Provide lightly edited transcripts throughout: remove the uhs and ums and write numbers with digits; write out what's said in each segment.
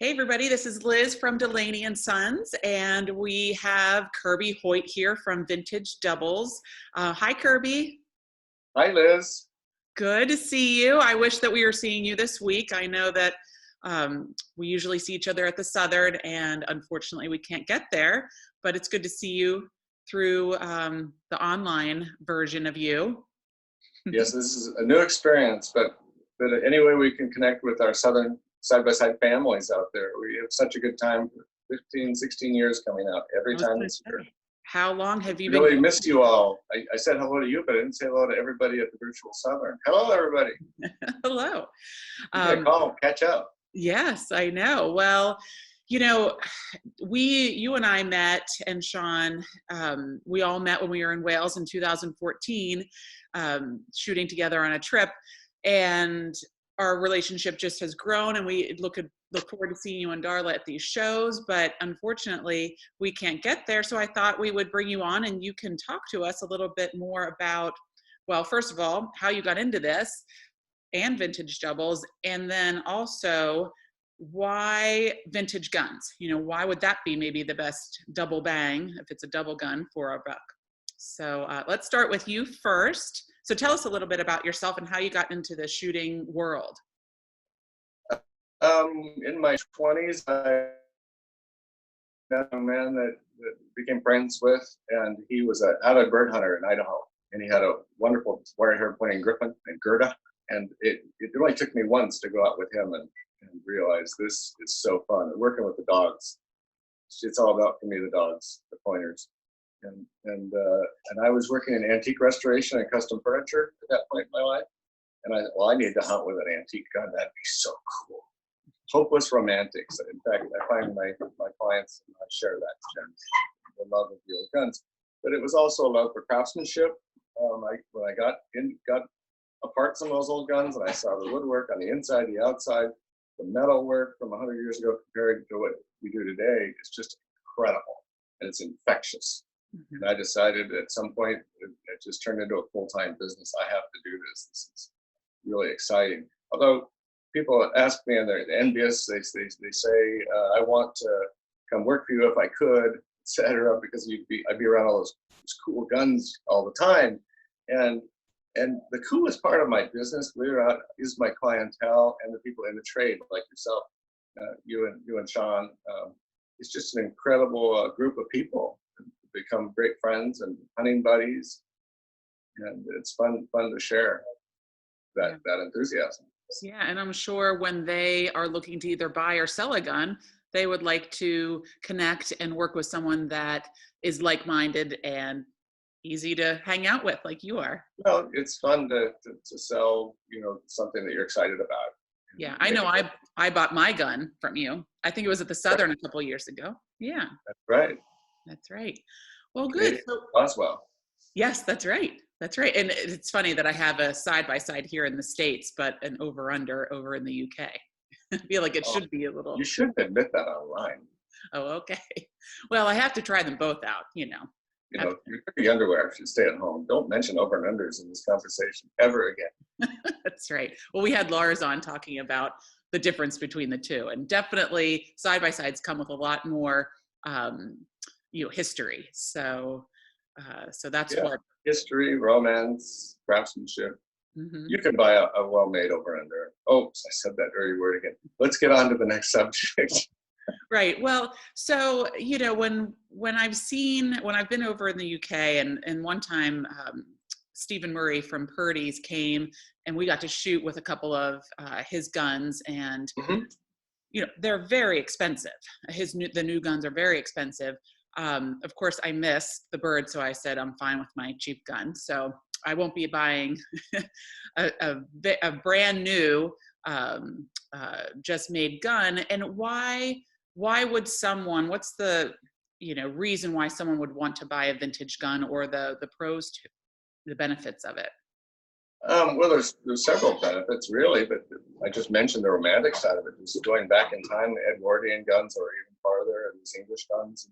Hey everybody, this is Liz from Delaney and Sons, and we have Kirby Hoyt here from Vintage Doubles. Hi Kirby. Hi, Liz. Good to see you. I wish that we were seeing you this week. I know that we usually see each other at the Southern, and unfortunately we can't get there, but it's good to see you through the online version of you. Yes, this is a new experience, but anyway, we can connect with our Southern side-by-side families out there. We have such a good time. 15, 16 years coming up every I was time going to this year. say, how long have you been Really missed you all. I said hello to you, but I didn't say hello to everybody at the virtual Southern. Hello, everybody. Hello. Give me a call, catch up. Yes, I know. Well, you know, you and I met, and Sean, we all met when we were in Wales in 2014, shooting together on a trip, and our relationship just has grown, and we look forward to seeing you and Darla at these shows, but unfortunately we can't get there. So I thought we would bring you on and you can talk to us a little bit more about, well, first of all, how you got into this and vintage doubles, and then also why vintage guns. Why would that be maybe the best double bang if it's a double gun for a buck? So let's start with you first. So tell us a little bit about yourself and how you got into the shooting world. In my 20s, I met a man that became friends with, and he was an avid bird hunter in Idaho, and he had a wonderful wire-haired pointing griffon named Gerda, and it only took me once to go out with him and realize this is so fun. And working with the dogs, it's all about, for me, the dogs, the pointers. And I was working in antique restoration and custom furniture at that point in my life. And I need to hunt with an antique gun. That'd be so cool. Hopeless romantics. In fact, I find my clients and I share that the love of the old guns. But it was also a love for craftsmanship. When I got apart some of those old guns, and I saw the woodwork on the inside, the outside, the metal work from 100 years ago compared to what we do today, it's just incredible, and it's infectious. Mm-hmm. And I decided at some point, it just turned into a full-time business. I have to do this. This is really exciting. Although people ask me and they're envious, they say, I want to come work for you if I could, etc., because I'd be around all those cool guns all the time. And the coolest part of my business, believe it or not, is my clientele and the people in the trade, like yourself, you and Sean. It's just an incredible group of people who become great friends and hunting buddies, and it's fun to share that enthusiasm. Yeah, and I'm sure when they are looking to either buy or sell a gun, they would like to connect and work with someone that is like-minded and easy to hang out with, like you are. Well, it's fun to sell, something that you're excited about. Yeah, I know. I bought my gun from you. I think it was at the Southern a couple of years ago. Yeah. That's right. That's right. Well, good. Boswell. Yes, that's right. That's right. And it's funny that I have a side-by-side here in the States, but an over-under over in the UK. I feel like it should be a little. You shouldn't admit that online. Oh, okay. Well, I have to try them both out, your dirty underwear should stay at home. Don't mention over and unders in this conversation ever again. That's right. Well, we had Lars on talking about the difference between the two, and definitely side-by-sides come with a lot more, history. So that's what history, romance, craftsmanship. Mm-hmm. You can buy a well-made over under. Oh, I said that dirty word again. Let's get on to the next subject. Right. Well, so when I've been over in the UK, and one time Stephen Murray from Purdy's came and we got to shoot with a couple of his guns, and mm-hmm. They're very expensive. The new guns are very expensive. Of course, I missed the bird, so I said I'm fine with my cheap gun. So I won't be buying a brand new just made gun. And why would someone? What's the reason why someone would want to buy a vintage gun, or the pros to the benefits of it? Well, there's several benefits really, but I just mentioned the romantic side of it. Just going back in time, the Edwardian guns, or even farther, and these English guns.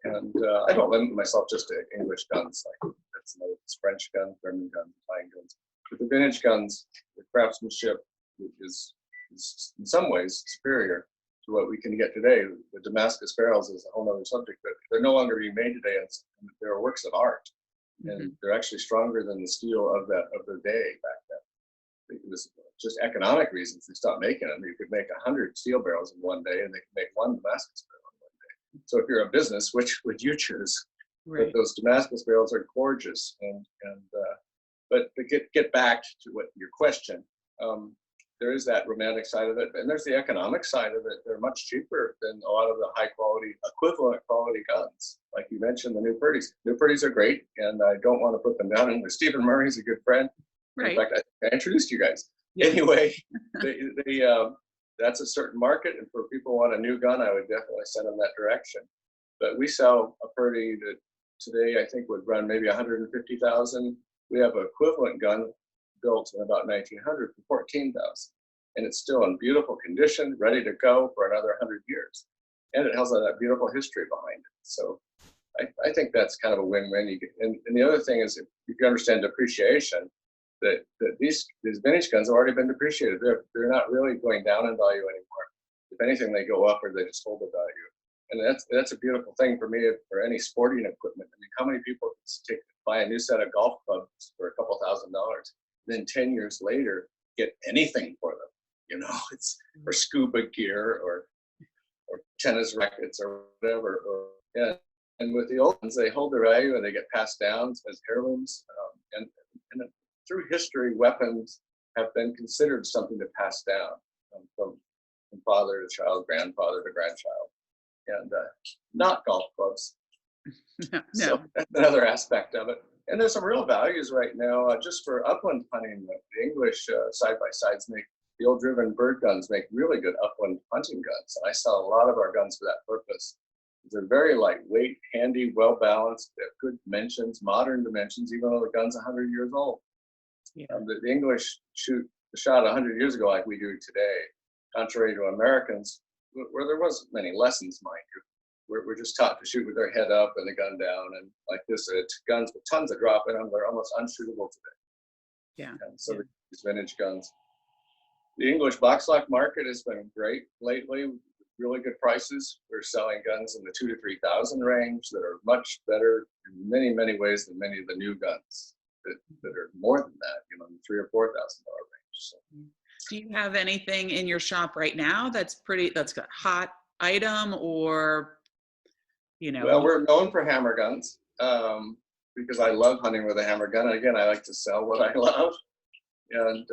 And I don't limit myself just to English guns. Like that's another French guns, German guns, Italian guns. But the vintage guns, the craftsmanship is in some ways superior. to what we can get today. The Damascus barrels is a whole other subject, but they're no longer being made today, and they're works of art, and they're actually stronger than the steel of their day back then. It was just economic reasons they stopped making them. You could make 100 steel barrels in one day, and they could make one Damascus barrel in one day. So if you're a business, which would you choose? Right. But those Damascus barrels are gorgeous, but to get back to what your question, there is that romantic side of it, and there's the economic side of it. They're much cheaper than a lot of the high quality, equivalent quality guns. Like you mentioned, the new Purdy's. New Purdy's are great, and I don't want to put them down. And Stephen Murray's a good friend. Right. In fact, I introduced you guys. Yeah. Anyway, that's a certain market, and for people who want a new gun, I would definitely send them that direction. But we sell a Purdy that today I think would run maybe 150,000. We have an equivalent gun built in about 1900 for 14,000, and it's still in beautiful condition, ready to go for another 100 years, and it has that beautiful history behind it. So I think that's kind of a win-win. And the other thing is, if you understand depreciation, that these vintage guns have already been depreciated. They're not really going down in value anymore. If anything, they go up, or they just hold the value. And that's a beautiful thing for me, for any sporting equipment. I mean, how many people buy a new set of golf clubs for a couple $1,000, then 10 years later get anything for them? You know, it's or scuba gear or tennis rackets or whatever. And with the old ones, they hold their value and they get passed down as heirlooms. And through history, weapons have been considered something to pass down from father to child, grandfather to grandchild, and not golf clubs. No. So that's another aspect of it. And there's some real values right now, just for upland hunting. The English side-by-sides the old driven bird guns make really good upland hunting guns. And I sell a lot of our guns for that purpose. They're very lightweight, handy, well-balanced, they have good dimensions, modern dimensions, even though the gun's 100 years old. Yeah. The English shot 100 years ago like we do today, contrary to Americans, where there wasn't many lessons, mind you. We're just taught to shoot with their head up and the gun down, and like this, guns with tons of drop in them, they're almost unshootable today. Yeah. And so these vintage guns. The English box lock market has been great lately, really good prices. We're selling guns in the 2,000 to 3,000 range that are much better in many, many ways than many of the new guns that are more than that, in the $3,000 or $4,000 range. So. Do you have anything in your shop right now that's got hot item, or Well, we're known for hammer guns because I love hunting with a hammer gun. And again, I like to sell what I love, and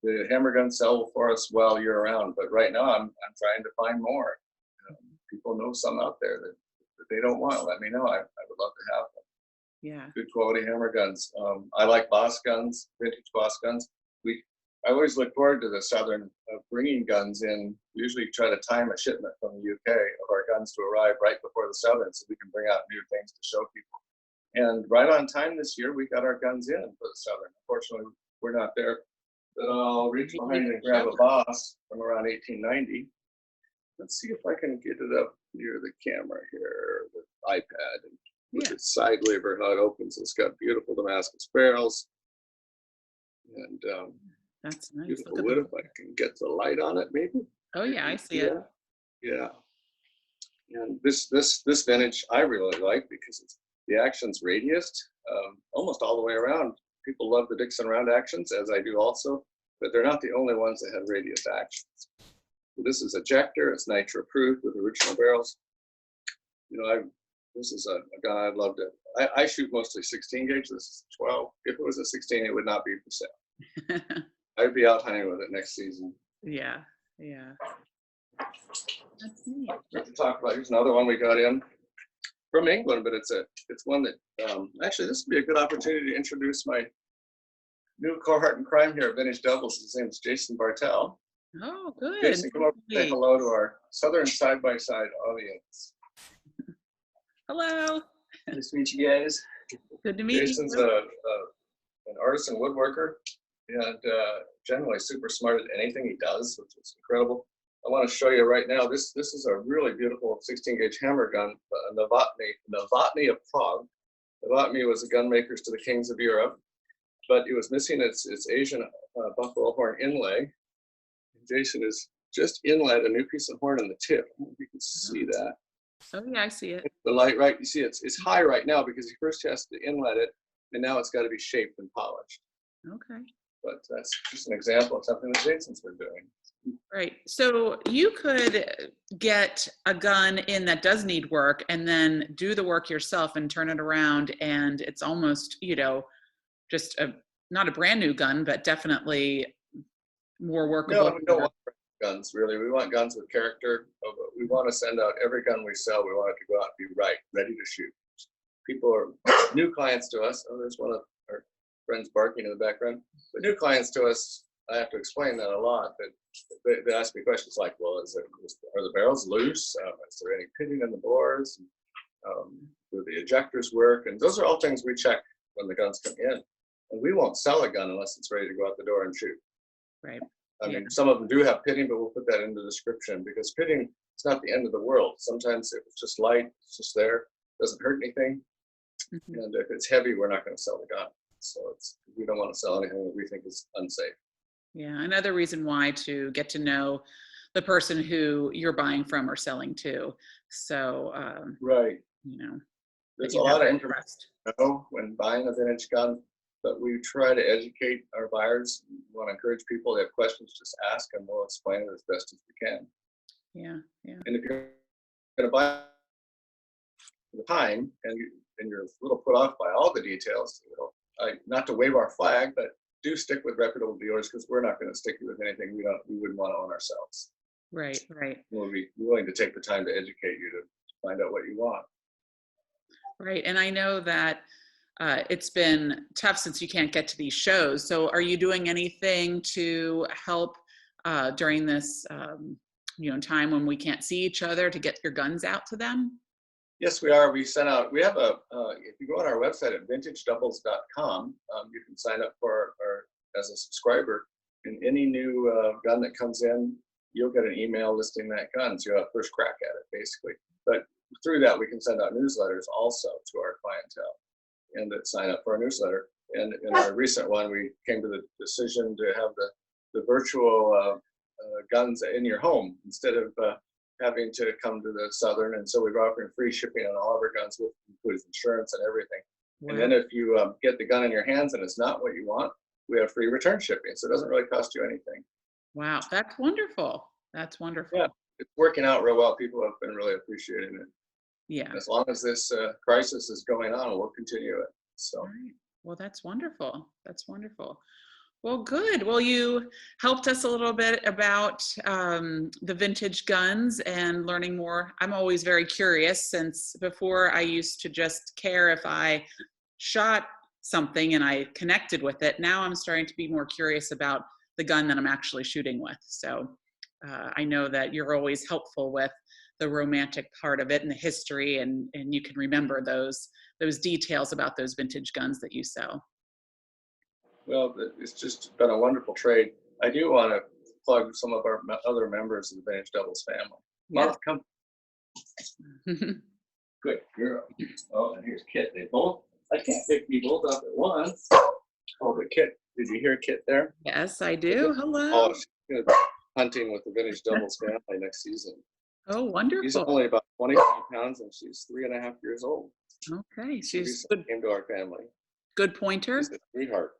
the hammer guns sell for us well year round. But right now, I'm trying to find more. People know some out there that they don't want. Let me know. I would love to have them. Yeah. Good quality hammer guns. I like Boss guns, vintage Boss guns. I always look forward to the Southern bringing guns in. We usually try to time a shipment from the UK of our guns to arrive right before the Southern, so we can bring out new things to show people. And right on time this year, we got our guns in for the Southern. Unfortunately, we're not there. But I'll reach behind and grab a Boss from around 1890. Let's see if I can get it up near the camera here, the iPad. And look at side lever, how it opens. It's got beautiful Damascus barrels. And that's nice. Beautiful wood, if I can get the light on it, maybe. Oh yeah, I see it. Yeah. And this vintage I really like because the action's radiused almost all the way around. People love the Dixon round actions, as I do also, but they're not the only ones that have radius actions. So this is ejector. It's nitro proof with original barrels. This is a gun I'd love to. I shoot mostly 16 gauge. This is 12. If it was a 16, it would not be for sale. I'd be out hunting with it next season. Yeah. That's neat. To talk about, here's another one we got in from England, but it's one that actually this would be a good opportunity to introduce my new cohort in crime here at Vintage Doubles. His name is Jason Bartel. Oh, good. Jason, come over and say hello to our Southern side-by-side audience. Hello. Nice to meet you guys. Good to meet you. Jason's an artisan woodworker and generally super smart at anything he does, which is incredible. I want to show you right now. This is a really beautiful 16 gauge hammer gun, Novotny of Prague. Novotny was the gun makers to the kings of Europe, but it was missing its Asian buffalo horn inlay. Jason has just inlet a new piece of horn in the tip. I don't know if you can see that. Oh yeah, I see it. The light, right? You see it's high right now because he first has to inlet it, and now it's got to be shaped and polished. Okay. But that's just an example of something that Jason's been doing. Right. So you could get a gun in that does need work and then do the work yourself and turn it around, and it's almost, just not a brand new gun, but definitely more workable. No, we don't want guns, really. We want guns with character. We want to send out every gun we sell. We want it to go out and be right, ready to shoot. People are new clients to us. Oh, there's one of our friends barking in the background. But new clients to us, I have to explain that a lot. That they ask me questions like, well, are the barrels loose? Is there any pitting in the bores? Do the ejectors work? And those are all things we check when the guns come in. And we won't sell a gun unless it's ready to go out the door and shoot. Right. I mean, some of them do have pitting, but we'll put that in the description because pitting is not the end of the world. Sometimes if it's just light, it's just there, doesn't hurt anything. Mm-hmm. And if it's heavy, we're not going to sell the gun. So we don't want to sell anything that we think is unsafe. Yeah, another reason why to get to know the person who you're buying from or selling to. So, right. There's a lot of information to know when buying a vintage gun. But we try to educate our buyers. We want to encourage people that have questions, just ask, and we'll explain it as best as we can. Yeah, yeah. And if you're going to buy the time and you're a little put off by all the details, not to wave our flag, but do stick with reputable dealers because we're not going to stick you with anything we wouldn't want to own ourselves. Right, right. We'll be willing to take the time to educate you to find out what you want. Right, and I know that it's been tough since you can't get to these shows. So are you doing anything to help during this time when we can't see each other to get your guns out to them? Yes, we are. We have if you go on our website at vintagedoubles.com, you can sign up for as a subscriber. And any new gun that comes in, you'll get an email listing that gun. So you'll have first crack at it, basically. But through that, we can send out newsletters also to our clientele and that sign up for our newsletter. And in our recent one, we came to the decision to have the virtual guns in your home instead of having to come to the Southern. And so we're offering free shipping on all of our guns, with includes insurance and everything. Wow. And then if you get the gun in your hands and it's not what you want, we have free return shipping. So it doesn't really cost you anything. Wow, that's wonderful. That's wonderful. Yeah, it's working out real well. People have been really appreciating it. Yeah. As long as this crisis is going on, we'll continue it. So. Right. Well, that's wonderful. That's wonderful. Well, good. Well, you helped us a little bit about the vintage guns and learning more. I'm always very curious, since before I used to just care if I shot something and I connected with it. Now I'm starting to be more curious about the gun that I'm actually shooting with. So I know that you're always helpful with the romantic part of it and the history, and you can remember those details about those vintage guns that you sell. Well, it's just been a wonderful trade. I do want to plug some of our other members of the Vintage Doubles family. Yeah. Mom, come. Good girl. Oh, and here's Kit. I can't pick you both up at once. Oh, but Kit, did you hear Kit there? Yes, I do. Hello. Oh, she's going to be hunting with the Vintage Doubles family next season. Oh, wonderful. She's only about 25 pounds and she's 3.5 years old. Okay, she's good. Came to our family. Good pointer. She's a sweetheart.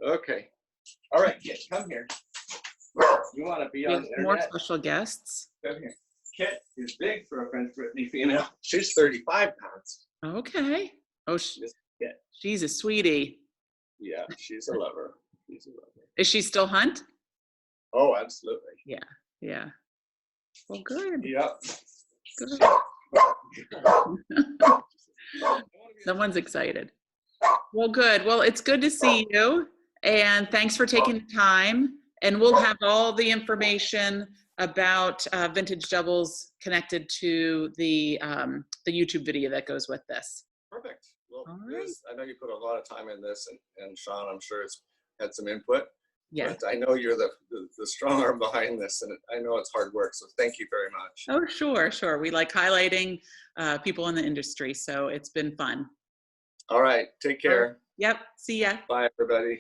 Okay. All right, Kit, come here. You want to be on the internet? More special guests. Come here. Kit is big for a French Brittany female. She's 35 pounds. Okay. Oh, she's a sweetie. Yeah, she's a lover. She's a lover. Is she still hunt? Oh, absolutely. Yeah, yeah. Well, good. Yep. Good. Someone's excited. Well, good. Well, it's good to see you, and thanks for taking the time. And we'll have all the information about Vintage Doubles connected to the YouTube video that goes with this. Perfect. Well, all right. I know you put a lot of time in this, and Sean, I'm sure, has had some input. Yeah. But I know you're the strong arm behind this, and I know it's hard work, so thank you very much. Oh, sure, sure. We like highlighting people in the industry, so it's been fun. All right. Take care. Yep. See ya. Bye, everybody.